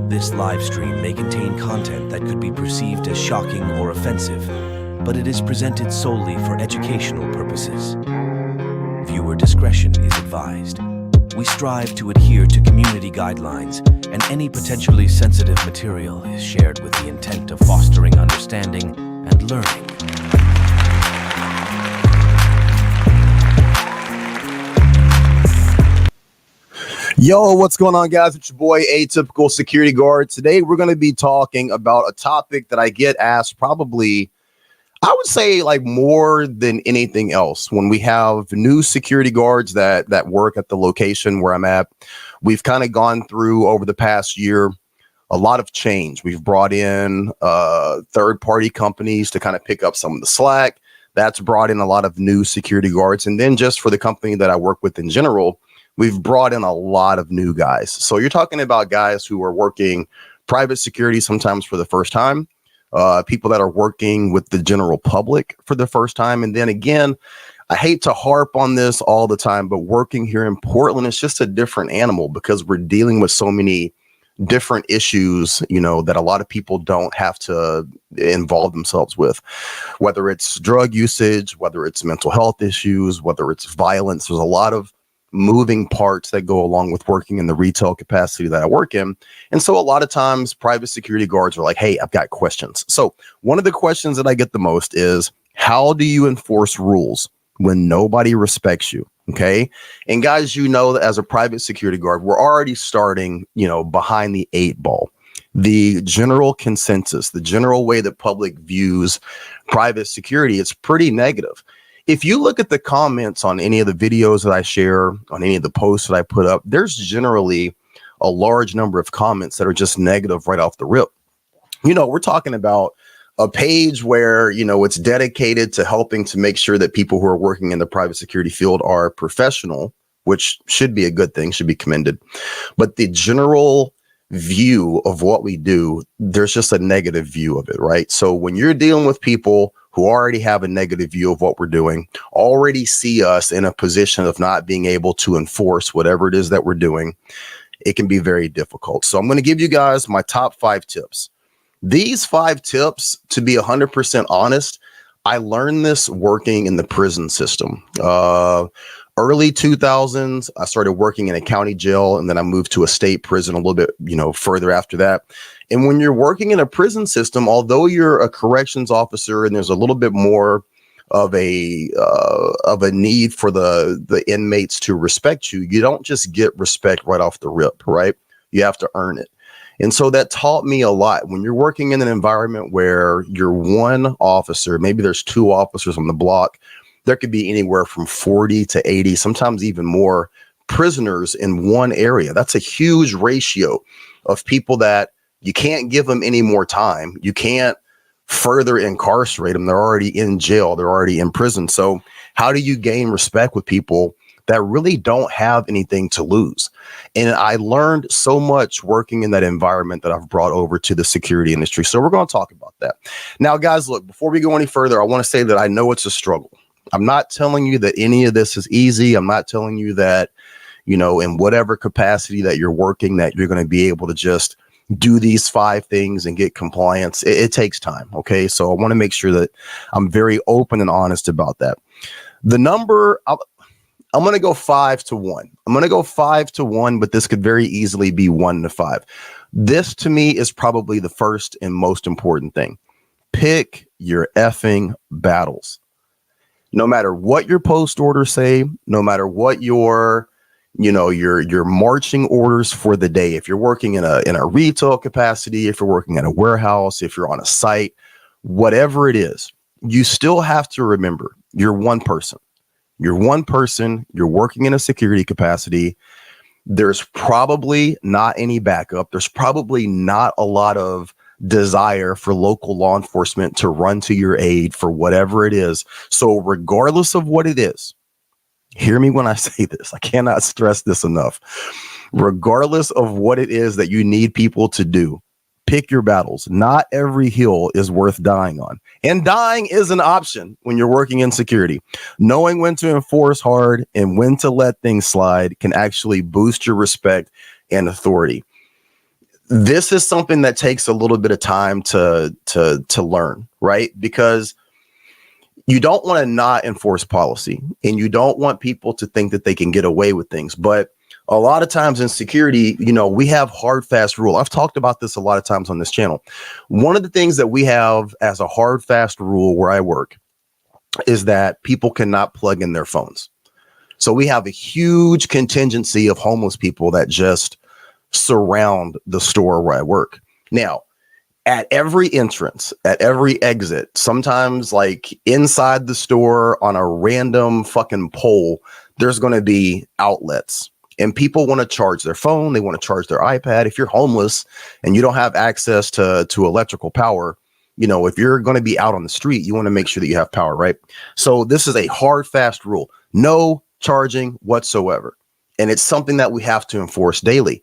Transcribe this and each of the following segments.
This live stream may contain content that could be perceived as shocking or offensive, but it is presented solely for educational purposes. Viewer discretion is advised. We strive to adhere to community guidelines, and any potentially sensitive material is shared with the intent of fostering understanding and learning. Yo, what's going on, guys? It's your boy, Atypical Security Guard. Today, we're going to be talking about a topic that I get asked probably, I would say, like more than anything else. When we have new security guards that work at the location where I'm at, we've kind of gone through over the past year a lot of change. We've brought in third-party companies to kind of pick up some of the slack. That's brought in a lot of new security guards. And then just for the company that I work with in general, we've brought in a lot of new guys. So you're talking about guys who are working private security sometimes for the first time, people that are working with the general public for the first time. And then again, I hate to harp on this all the time, but working here in Portland is just a different animal because we're dealing with so many different issues, you know, that a lot of people don't have to involve themselves with, whether it's drug usage, whether it's mental health issues, whether it's violence. There's a lot of moving parts that go along with working in the retail capacity that I work in. And so a lot of times private security guards are like, hey, I've got questions. So one of the questions that I get the most is, how do you enforce rules when nobody respects you? Okay. And guys, you know that as a private security guard, we're already starting, you know, behind the 8 ball. The general consensus, the general way that public views private security, it's pretty negative. If you look at the comments on any of the videos that I share, on any of the posts that I put up, there's generally a large number of comments that are just negative right off the rip. You know, we're talking about a page where, you know, it's dedicated to helping to make sure that people who are working in the private security field are professional, which should be a good thing, should be commended. But the general view of what we do, there's just a negative view of it, right? So when you're dealing with people who already have a negative view of what we're doing, already see us in a position of not being able to enforce whatever it is that we're doing, it can be very difficult. So I'm going to give you guys my top 5 tips. These 5 tips, to be 100% honest, I learned this working in the prison system. Early 2000s, I started working in a county jail, and then I moved to a state prison a little bit, you know, further after that. And when you're working in a prison system, although you're a corrections officer and there's a little bit more of a need for the inmates to respect you, you don't just get respect right off the rip, right? You have to earn it. And so that taught me a lot. When you're working in an environment where you're one officer, maybe there's 2 officers on the block, there could be anywhere from 40 to 80, sometimes even more prisoners in one area. That's a huge ratio of people that you can't give them any more time. You can't further incarcerate them. They're already in jail. They're already in prison. So how do you gain respect with people that really don't have anything to lose? And I learned so much working in that environment that I've brought over to the security industry. So we're going to talk about that. Now, guys, look, before we go any further, I want to say that I know it's a struggle. I'm not telling you that any of this is easy. I'm not telling you that, you know, in whatever capacity that you're working, that you're going to be able to just do these 5 things and get compliance. It takes time. Okay. So I want to make sure that I'm very open and honest about that. The number, I'm going to go 5 to 1. I'm going to go 5 to 1, but this could very easily be 1 to 5. This to me is probably the first and most important thing. Pick your effing battles. No matter what your post orders say, no matter what your marching orders for the day, if you're working in a retail capacity, if you're working at a warehouse, if you're on a site, whatever it is, you still have to remember you're one person. You're one person. You're working in a security capacity. There's probably not any backup. There's probably not a lot of desire for local law enforcement to run to your aid for whatever it is. So regardless of what it is, hear me when I say this, I cannot stress this enough. Regardless of what it is that you need people to do, pick your battles. Not every hill is worth dying on. And dying is an option when you're working in security. Knowing when to enforce hard and when to let things slide can actually boost your respect and authority. This is something that takes a little bit of time to learn, right? Because you don't want to not enforce policy, and you don't want people to think that they can get away with things. But a lot of times in security, we have hard, fast rule. I've talked about this a lot of times on this channel. One of the things that we have as a hard, fast rule where I work is that people cannot plug in their phones. So we have a huge contingency of homeless people that just surround the store where I work. Now, at every entrance, at every exit, sometimes like inside the store on a random fucking pole, there's going to be outlets, and people want to charge their phone. They want to charge their iPad. If you're homeless and you don't have access to electrical power, if you're going to be out on the street, you want to make sure that you have power, right? So this is a hard, fast rule. No charging whatsoever. And it's something that we have to enforce daily.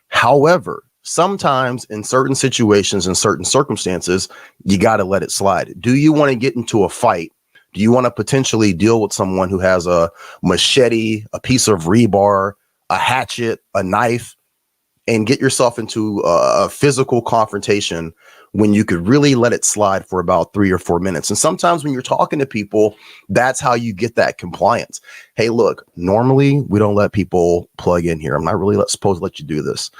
However, sometimes in certain situations, in certain circumstances, you got to let it slide. Do you want to get into a fight? Do you want to potentially deal with someone who has a machete, a piece of rebar, a hatchet, a knife, and get yourself into a physical confrontation when you could really let it slide for about 3 or 4 minutes? And sometimes when you're talking to people, that's how you get that compliance. Hey, look, normally we don't let people plug in here. I'm not really supposed to let you do this.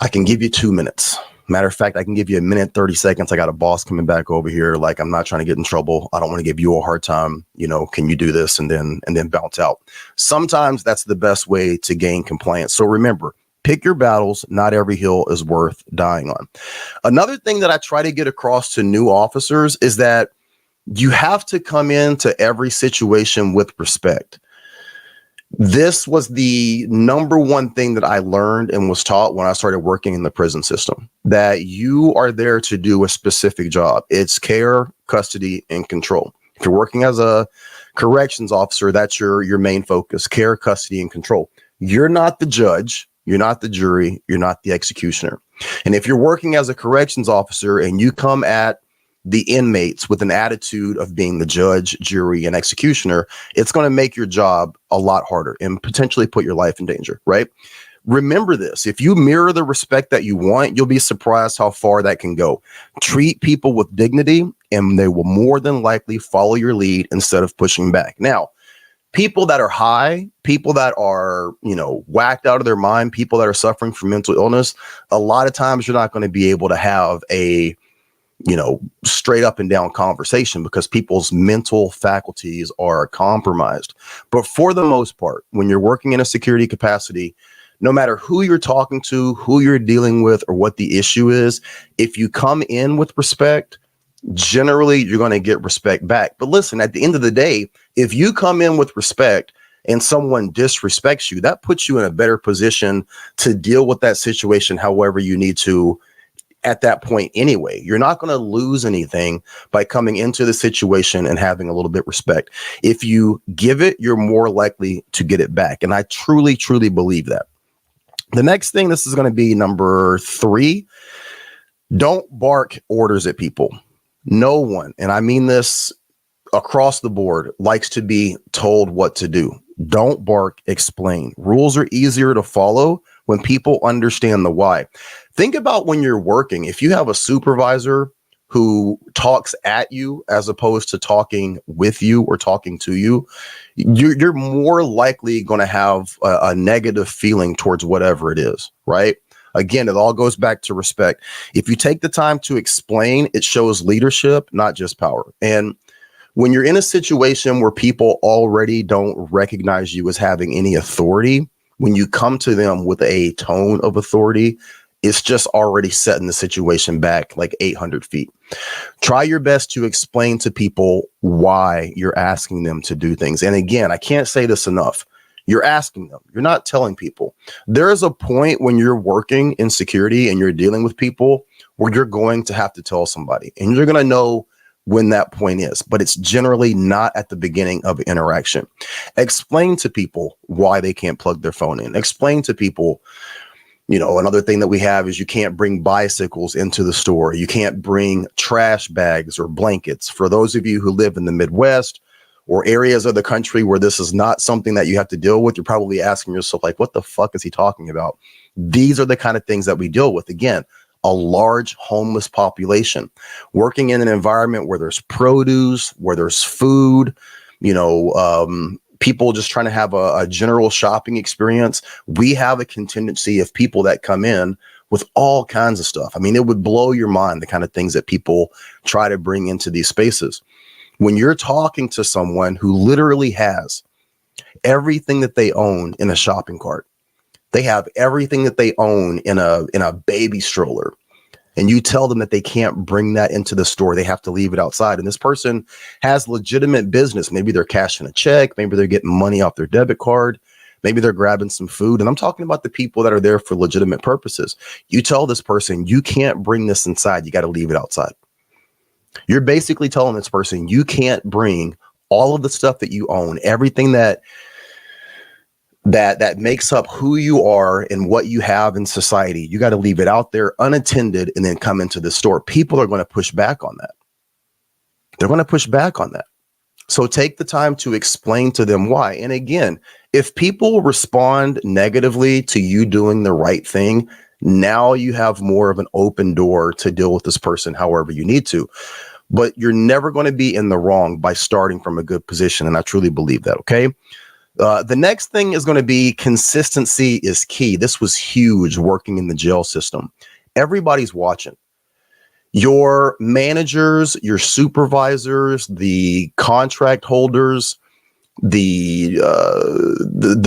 I can give you 2 minutes. Matter of fact, I can give you 1 minute, 30 seconds. I got a boss coming back over here. Like, I'm not trying to get in trouble. I don't want to give you a hard time. Can you do this? And then bounce out. Sometimes that's the best way to gain compliance. So remember, pick your battles. Not every hill is worth dying on. Another thing that I try to get across to new officers is that you have to come into every situation with respect. This was the number one thing that I learned and was taught when I started working in the prison system, that you are there to do a specific job. It's care, custody, and control. If you're working as a corrections officer, that's your main focus: care, custody, and control. You're not the judge. You're not the jury. You're not the executioner. And if you're working as a corrections officer and you come at the inmates with an attitude of being the judge, jury, and executioner, it's going to make your job a lot harder and potentially put your life in danger, right? Remember this: if you mirror the respect that you want, you'll be surprised how far that can go. Treat people with dignity, and they will more than likely follow your lead instead of pushing back. Now, people that are high, people that are, whacked out of their mind, people that are suffering from mental illness, a lot of times you're not going to be able to have a straight up and down conversation because people's mental faculties are compromised. But for the most part, when you're working in a security capacity, no matter who you're talking to, who you're dealing with, or what the issue is, if you come in with respect, generally you're going to get respect back. But listen, at the end of the day, if you come in with respect and someone disrespects you, that puts you in a better position to deal with that situation however you need to at that point anyway. You're not going to lose anything by coming into the situation and having a little bit of respect. If you give it, you're more likely to get it back. And I truly, truly believe that. The next thing, this is going to be number 3. Don't bark orders at people. No one, and I mean this across the board, likes to be told what to do. Don't bark, explain. Rules are easier to follow when people understand the why. Think about when you're working. If you have a supervisor who talks at you as opposed to talking with you or talking to you, you're more likely going to have a negative feeling towards whatever it is, right? Again, it all goes back to respect. If you take the time to explain, it shows leadership, not just power. And when you're in a situation where people already don't recognize you as having any authority, when you come to them with a tone of authority, it's just already setting the situation back like 800 feet. Try your best to explain to people why you're asking them to do things. And again, I can't say this enough. You're asking them. You're not telling people. There is a point when you're working in security and you're dealing with people where you're going to have to tell somebody, and you're going to know when that point is, but it's generally not at the beginning of an interaction. Explain to people why they can't plug their phone in. Explain to people, another thing that we have is you can't bring bicycles into the store. You can't bring trash bags or blankets. For those of you who live in the Midwest or areas of the country where this is not something that you have to deal with, you're probably asking yourself, like, what the fuck is he talking about? These are the kind of things that we deal with. Again, a large homeless population, working in an environment where there's produce, where there's food, people just trying to have a general shopping experience. We have a contingency of people that come in with all kinds of stuff. I mean, it would blow your mind, the kind of things that people try to bring into these spaces. When you're talking to someone who literally has everything that they own in a shopping cart, they have everything that they own in a baby stroller, and you tell them that they can't bring that into the store, they have to leave it outside. And this person has legitimate business. Maybe they're cashing a check. Maybe they're getting money off their debit card. Maybe they're grabbing some food. And I'm talking about the people that are there for legitimate purposes. You tell this person, you can't bring this inside. You got to leave it outside. You're basically telling this person, you can't bring all of the stuff that you own, everything that makes up who you are and what you have in society. You got to leave it out there unattended and then come into the store. People are going to push back on that. They're going to push back on that. So take the time to explain to them why. And again, if people respond negatively to you doing the right thing, now you have more of an open door to deal with this person however you need to. But you're never going to be in the wrong by starting from a good position. And I truly believe that. Okay. The next thing is going to be consistency is key. This was huge working in the jail system. Everybody's watching. Your managers, your supervisors, the contract holders, the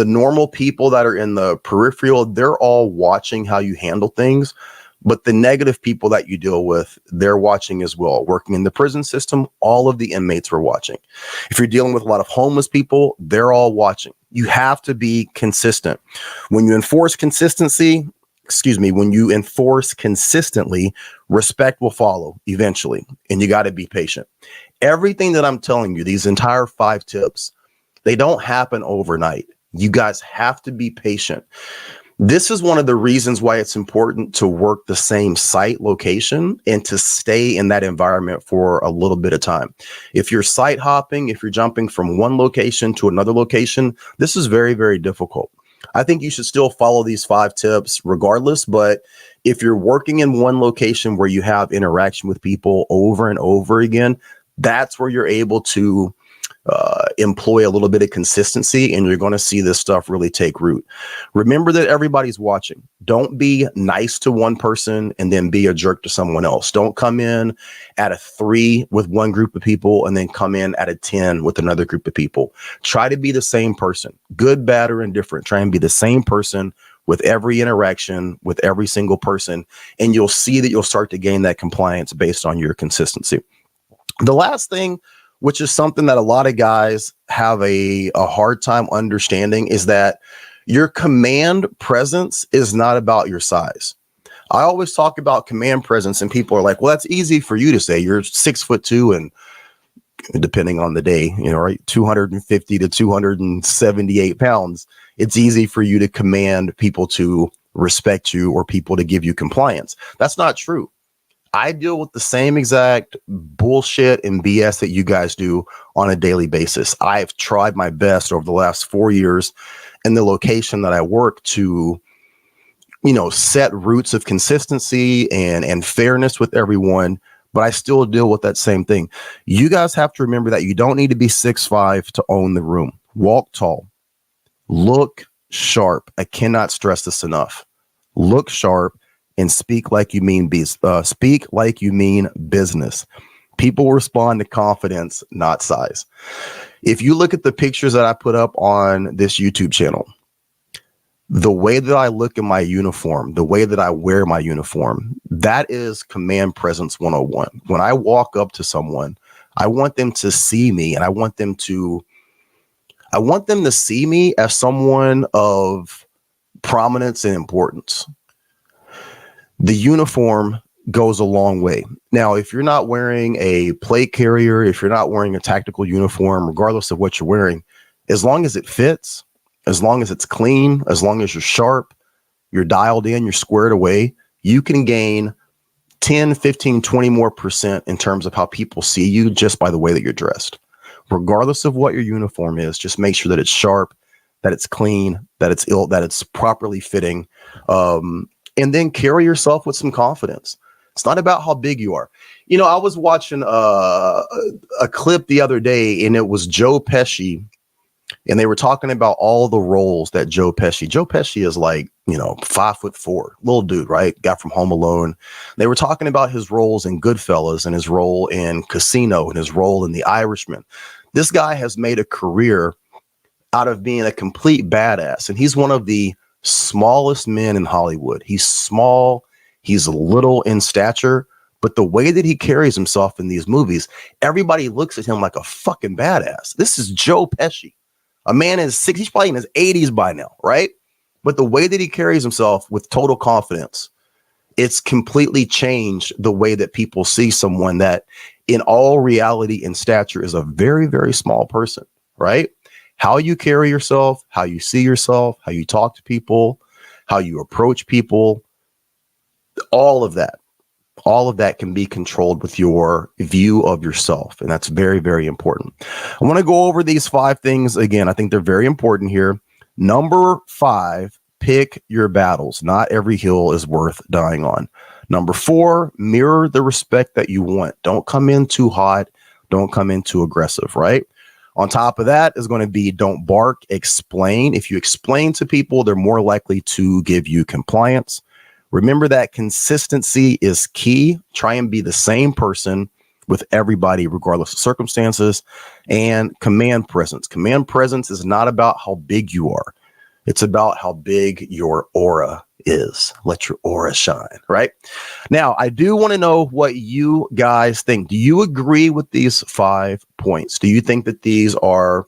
normal people that are in the peripheral, they're all watching how you handle things. But the negative people that you deal with, they're watching as well. Working in the prison system, all of the inmates were watching. If you're dealing with a lot of homeless people, they're all watching. You have to be consistent. When you enforce consistently, respect will follow eventually. And you got to be patient. Everything that I'm telling you, these entire 5 tips, they don't happen overnight. You guys have to be patient. This is one of the reasons why it's important to work the same site location and to stay in that environment for a little bit of time. If you're site hopping, if you're jumping from one location to another location, this is very, very difficult. I think you should still follow these 5 tips regardless. But if you're working in one location where you have interaction with people over and over again, that's where you're able to employ a little bit of consistency, and you're going to see this stuff really take root. Remember that everybody's watching. Don't be nice to one person and then be a jerk to someone else. Don't come in at a 3 with one group of people and then come in at a 10 with another group of people. Try to be the same person, good, bad, or indifferent. Try and be the same person with every interaction, with every single person, and you'll see that you'll start to gain that compliance based on your consistency. The last thing, which is something that a lot of guys have a hard time understanding, is that your command presence is not about your size. I always talk about command presence and people are like, well, that's easy for you to say. You're 6'2" and depending on the day, right, 250 to 278 pounds. It's easy for you to command people to respect you or people to give you compliance. That's not true. I deal with the same exact bullshit and BS that you guys do on a daily basis. I've tried my best over the last 4 years in the location that I work to, set roots of consistency and fairness with everyone, but I still deal with that same thing. You guys have to remember that you don't need to be 6'5" to own the room. Walk tall. Look sharp. I cannot stress this enough. Look sharp. And speak like you mean business. People respond to confidence, not size. If you look at the pictures that I put up on this YouTube channel, the way that I look in my uniform, the way that I wear my uniform, that is command presence 101. When I walk up to someone, I want them to see me, and I want them to see me as someone of prominence and importance. The uniform goes a long way. Now, if you're not wearing a plate carrier, if you're not wearing a tactical uniform, regardless of what you're wearing, as long as it fits, as long as it's clean, as long as you're sharp, you're dialed in, you're squared away, you can gain 10, 15, 20 more % in terms of how people see you just by the way that you're dressed. regardless of what your uniform is, just make sure that it's sharp, that it's clean, that it's properly fitting. And then carry yourself with some confidence. It's not about how big you are. You know, I was watching a clip the other day, and it was Joe Pesci, and they were talking about all the roles that Joe Pesci is like, 5'4", little dude, right? Guy from Home Alone. They were talking about his roles in Goodfellas and his role in Casino and his role in The Irishman. This guy has made a career out of being a complete badass, and he's one of the smallest men in Hollywood. He's small, he's little in stature, but the way that he carries himself in these movies, everybody looks at him like a fucking badass. This is Joe Pesci. A man is he's probably in his 80s by now, right? But the way that he carries himself with total confidence, it's completely changed the way that people see someone that in all reality and stature is a very, very small person, right? How you carry yourself, how you see yourself, how you talk to people, how you approach people, all of that can be controlled with your view of yourself. And that's very, very important. I want to go over these 5 things again. I think they're very important here. Number 5, pick your battles. Not every hill is worth dying on. Number 4, mirror the respect that you want. Don't come in too hot. Don't come in too aggressive, right? On top of that is going to be don't bark, explain. If you explain to people, they're more likely to give you compliance. Remember that consistency is key. Try and be the same person with everybody, regardless of circumstances. And command presence. Command presence is not about how big you are. It's about how big your aura is. Let your aura shine, right? Now, I do want to know what you guys think. Do you agree with these 5 points? Do you think that these are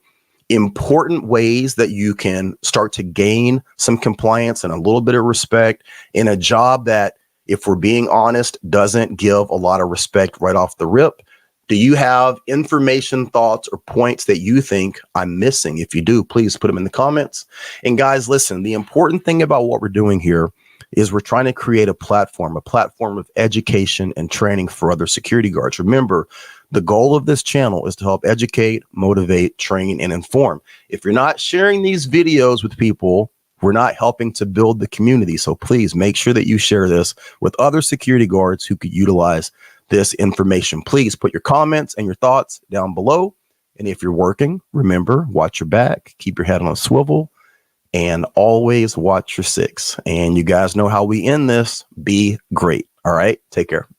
important ways that you can start to gain some compliance and a little bit of respect in a job that, if we're being honest, doesn't give a lot of respect right off the rip? Do you have information, thoughts, or points that you think I'm missing? If you do, please put them in the comments. And guys, listen, the important thing about what we're doing here is we're trying to create a platform of education and training for other security guards. Remember, the goal of this channel is to help educate, motivate, train, and inform. If you're not sharing these videos with people, we're not helping to build the community. So please make sure that you share this with other security guards who could utilize this information. Please put your comments and your thoughts down below. And if you're working, remember, watch your back, keep your head on a swivel, and always watch your 6. And you guys know how we end this. Be great. All right. Take care.